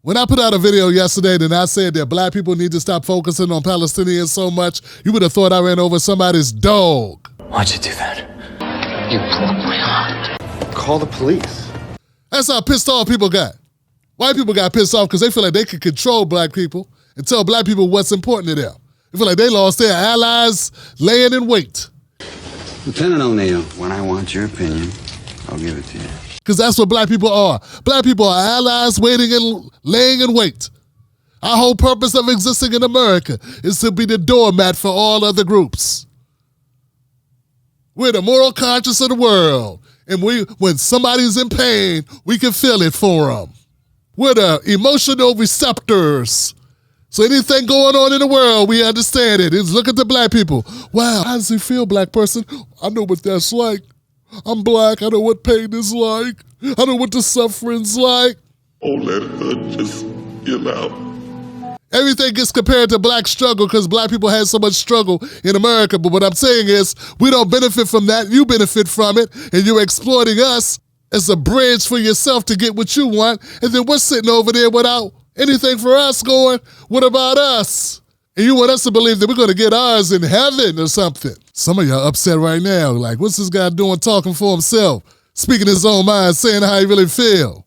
When I put out a video yesterday and I said that black people need to stop focusing on Palestinians so much, you would have thought I ran over somebody's dog. Why'd you do that? You broke my heart. Call the police. That's how pissed off people got. White people got pissed off because they feel like they could control black people and tell black people what's important to them. They feel like they lost their allies laying in wait. Lieutenant O'Neill, when I want your opinion, I'll give it to you. Because that's what black people are. Black people are allies waiting and laying in wait. Our whole purpose of existing in America is to be the doormat for all other groups. We're the moral conscience of the world. And when somebody's in pain, we can feel it for them. We're the emotional receptors. So anything going on in the world, we understand it. It's look at the black people. Wow, how does it feel, black person? I know what that's like. I'm black. I know what pain is like. I know what the suffering's like. Oh, let her just, Everything gets compared to black struggle because black people had so much struggle in America. But what I'm saying is we don't benefit from that. You benefit from it. And you're exploiting us as a bridge for yourself to get what you want. And then we're sitting over there without anything for us going, what about us? And you want us to believe that we're going to get ours in heaven or something. Some of y'all upset right now. Like, what's this guy doing talking for himself? Speaking his own mind, saying how he really feel.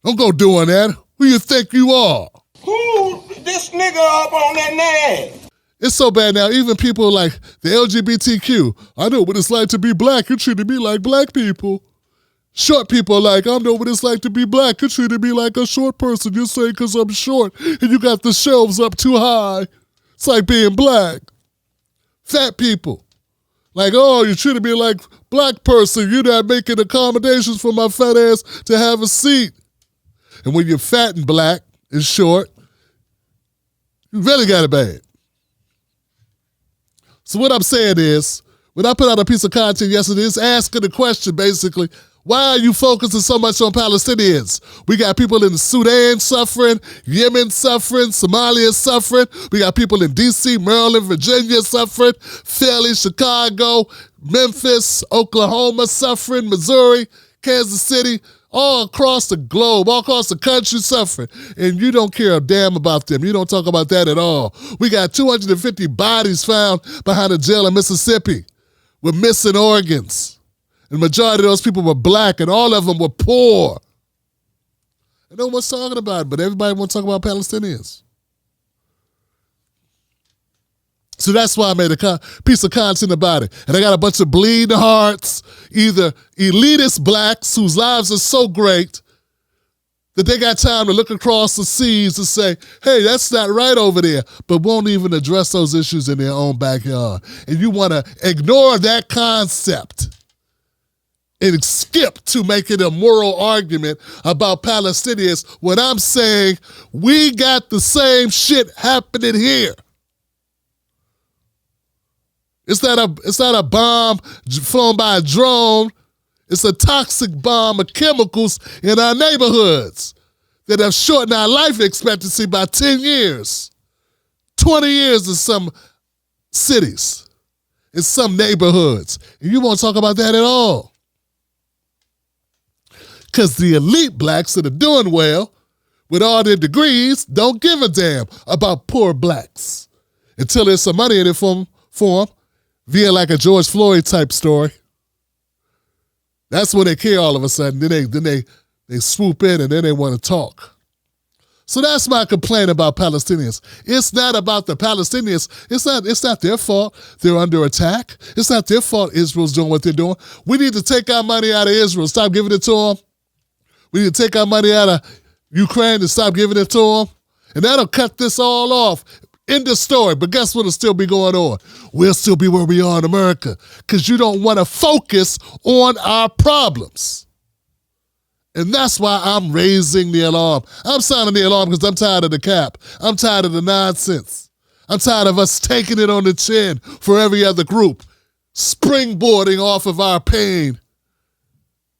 Don't go doing that. Who you think you are? Who this nigga up on that name? It's so bad now. Even people like the LGBTQ. I know what it's like to be black. You treated me like black people. Short people are like, I know what it's like to be black. You treated me like a short person. You're saying because I'm short and you got the shelves up too high. It's like being black. Fat people. Like, oh, you treated me like black person. You're not making accommodations for my fat ass to have a seat. And when you're fat and black and short, you really got it bad. So what I'm saying is, when I put out a piece of content yesterday, it's asking the question basically, why are you focusing so much on Palestinians? We got people in Sudan suffering, Yemen suffering, Somalia suffering. We got people in D.C., Maryland, Virginia suffering, Philly, Chicago, Memphis, Oklahoma suffering, Missouri, Kansas City, all across the globe, all across the country suffering. And you don't care a damn about them. You don't talk about that at all. We got 250 bodies found behind a jail in Mississippi with missing organs. And the majority of those people were black, and all of them were poor. And no one's talking about it, but everybody wants to talk about Palestinians. So that's why I made a piece of content about it. And I got a bunch of bleeding hearts, either elitist blacks whose lives are so great that they got time to look across the seas and say, hey, that's not right over there, but won't even address those issues in their own backyard. And you want to ignore that concept and skip to making a moral argument about Palestinians when I'm saying we got the same shit happening here. It's not a bomb flown by a drone. It's a toxic bomb of chemicals in our neighborhoods that have shortened our life expectancy by 10 years, 20 years in some cities, in some neighborhoods. And you won't talk about that at all. Because the elite blacks that are doing well with all their degrees don't give a damn about poor blacks until there's some money in it for them via like a George Floyd type story. That's when they care all of a sudden. Then they swoop in and then they want to talk. So that's my complaint about Palestinians. It's not about the Palestinians. It's not their fault they're under attack. It's not their fault Israel's doing what they're doing. We need to take our money out of Israel. Stop giving it to them. We need to take our money out of Ukraine and stop giving it to them. And that'll cut this all off. End of story. But guess what'll still be going on? We'll still be where we are in America because you don't want to focus on our problems. And that's why I'm raising the alarm. I'm sounding the alarm because I'm tired of the cap. I'm tired of the nonsense. I'm tired of us taking it on the chin for every other group, springboarding off of our pain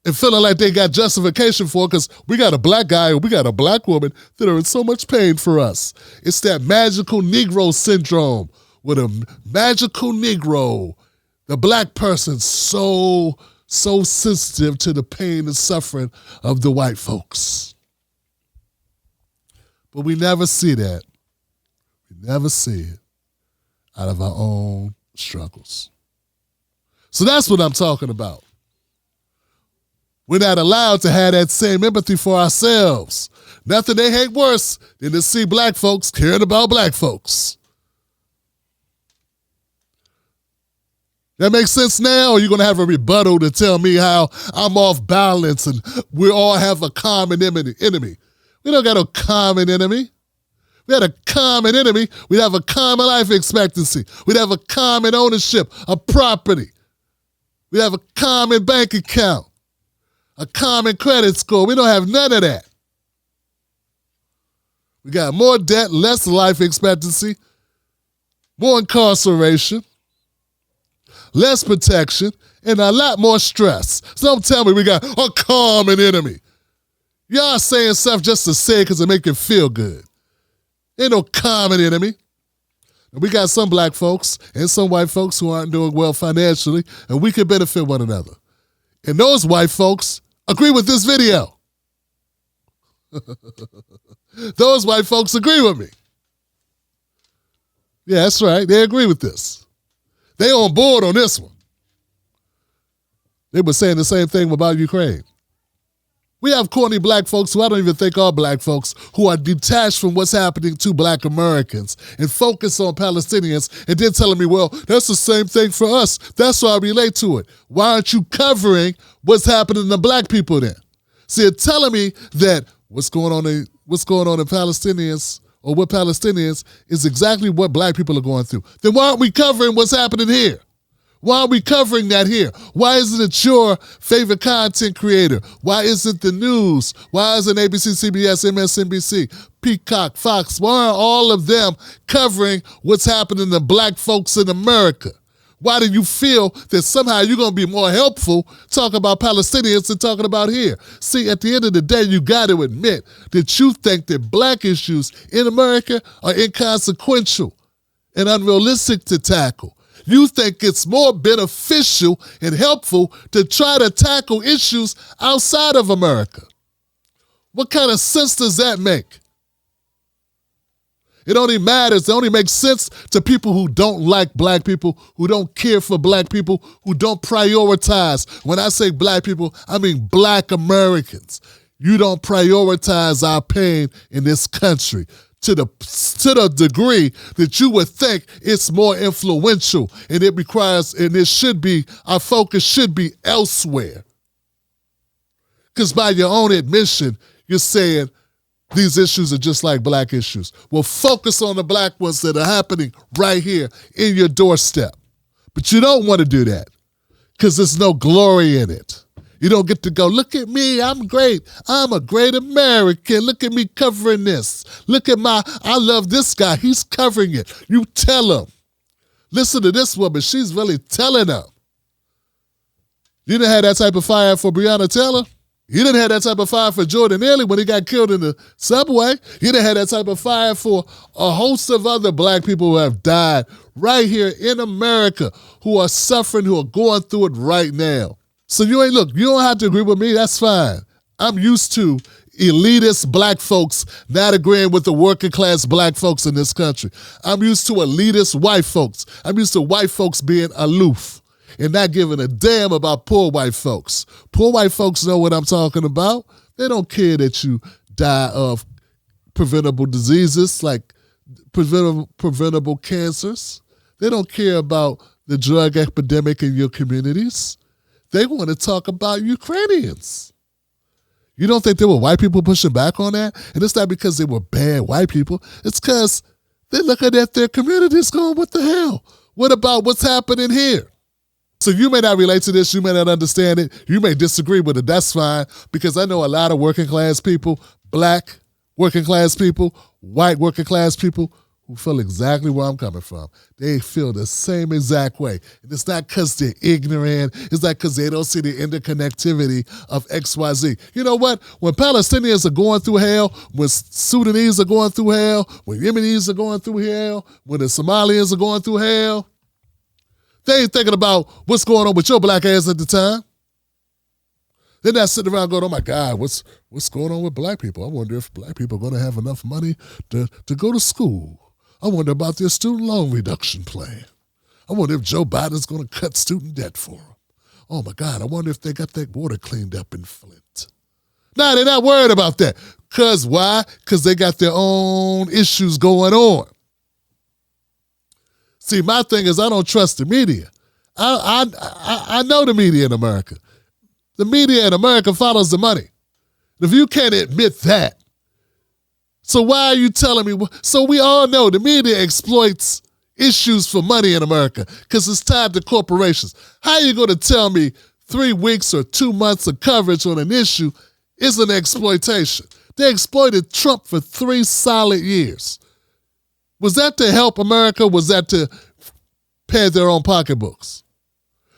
and feeling like they got justification for it because we got a black guy and we got a black woman that are in so much pain for us. It's that magical Negro syndrome with a magical Negro, the black person so sensitive to the pain and suffering of the white folks. But we never see that. We never see it out of our own struggles. So that's what I'm talking about. We're not allowed to have that same empathy for ourselves. Nothing they hate worse than to see black folks caring about black folks. That makes sense now? Or are you going to have a rebuttal to tell me how I'm off balance and we all have a common enemy? We don't got a common enemy. We had a common enemy. We'd have a common life expectancy. We'd have a common ownership of property. We'd have a common bank account, a common credit score. We don't have none of that. We got more debt, less life expectancy, more incarceration, less protection, and a lot more stress. So don't tell me we got a common enemy. Y'all saying stuff just to say it because it make you feel good. Ain't no common enemy. And we got some black folks and some white folks who aren't doing well financially, and we can benefit one another. And those white folks agree with this video. Those white folks agree with me. Yeah, that's right. They agree with this. They on board on this one. They were saying the same thing about Ukraine. We have corny black folks who I don't even think are black folks who are detached from what's happening to black Americans and focus on Palestinians and then telling me, well, that's the same thing for us. That's why I relate to it. Why aren't you covering what's happening to black people then? See, you're telling me that what's going on in Palestinians or with Palestinians is exactly what black people are going through. Then why aren't we covering what's happening here? Why are we covering that here? Why isn't it your favorite content creator? Why isn't the news? Why isn't ABC, CBS, MSNBC, Peacock, Fox? Why aren't all of them covering what's happening to black folks in America? Why do you feel that somehow you're going to be more helpful talking about Palestinians than talking about here? See, at the end of the day, you got to admit that you think that black issues in America are inconsequential and unrealistic to tackle. You think it's more beneficial and helpful to try to tackle issues outside of America. What kind of sense does that make? It only matters, it only makes sense to people who don't like black people, who don't care for black people, who don't prioritize. When I say black people, I mean black Americans. You don't prioritize our pain in this country to the degree that you would think it's more influential and it requires, and it should be, our focus should be elsewhere. Because by your own admission, you're saying these issues are just like black issues. Well, focus on the black ones that are happening right here in your doorstep. But you don't want to do that because there's no glory in it. You don't get to go, look at me, I'm great. I'm a great American. Look at me covering this. Look at I love this guy. He's covering it. You tell him. Listen to this woman. She's really telling them. You didn't have that type of fire for Breonna Taylor. You didn't have that type of fire for Jordan Neely when he got killed in the subway. You didn't have that type of fire for a host of other black people who have died right here in America, who are suffering, who are going through it right now. So you don't have to agree with me. That's fine. I'm used to elitist black folks not agreeing with the working class black folks in this country. I'm used to elitist white folks. I'm used to white folks being aloof and not giving a damn about poor white folks. Poor white folks know what I'm talking about. They don't care that you die of preventable diseases like preventable cancers. They don't care about the drug epidemic in your communities. They want to talk about Ukrainians. You don't think there were white people pushing back on that? And it's not because they were bad white people. It's because they're looking at their communities going, what the hell? What about what's happening here? So you may not relate to this. You may not understand it. You may disagree with it. That's fine, because I know a lot of working class people, black working class people, white working class people, who feel exactly where I'm coming from. They feel the same exact way. And it's not because they're ignorant. It's not because they don't see the interconnectivity of XYZ. You know what? When Palestinians are going through hell, when Sudanese are going through hell, when Yemenis are going through hell, when the Somalians are going through hell, they ain't thinking about what's going on with your black ass at the time. They're not sitting around going, oh my God, what's going on with black people? I wonder if black people are going to have enough money to go to school. I wonder about their student loan reduction plan. I wonder if Joe Biden's going to cut student debt for them. Oh my God, I wonder if they got that water cleaned up in Flint. No, they're not worried about that. Because why? Because they got their own issues going on. See, my thing is I don't trust the media. I know the media in America. The media in America follows the money. If you can't admit that, so why are you telling me? So we all know the media exploits issues for money in America because it's tied to corporations. How are you going to tell me 3 weeks or 2 months of coverage on an issue isn't exploitation? They exploited Trump for 3 solid years. Was that to help America? Was that to pad their own pocketbooks?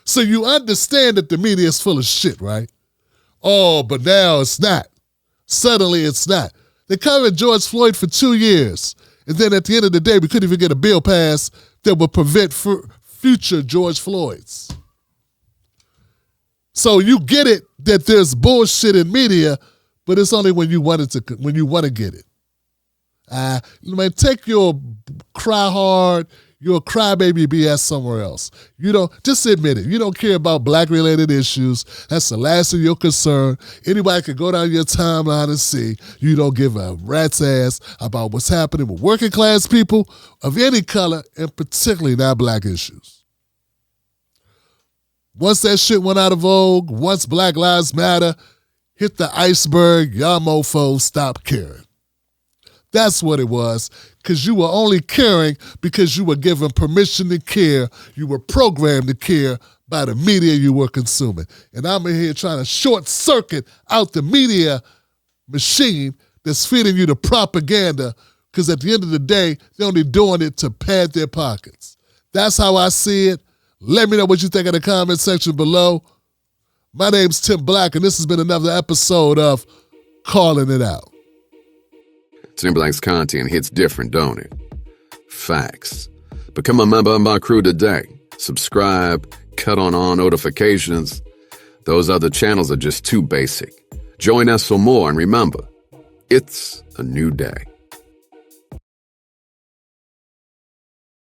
So you understand that the media is full of shit, right? Oh, but now it's not. Suddenly it's not. They covered George Floyd for 2 years. And then at the end of the day, we couldn't even get a bill passed that would prevent future George Floyds. So you get it that there's bullshit in media, but it's only when you want to get it. Man, take your cry hard, your crybaby BS somewhere else. You don't, just admit it. You don't care about black-related issues. That's the last of your concern. Anybody can go down your timeline and see you don't give a rat's ass about what's happening with working class people of any color, and particularly not black issues. Once that shit went out of vogue, once Black Lives Matter hit the iceberg, y'all mofos stopped caring. That's what it was, because you were only caring because you were given permission to care. You were programmed to care by the media you were consuming. And I'm in here trying to short circuit out the media machine that's feeding you the propaganda, because at the end of the day, they're only doing it to pad their pockets. That's how I see it. Let me know what you think in the comment section below. My name's Tim Black, and this has been another episode of Calling It Out. Tim Black's content hits different, don't it? Facts. Become a member of my crew today. Subscribe, cut on all notifications. Those other channels are just too basic. Join us for more, and remember, it's a new day.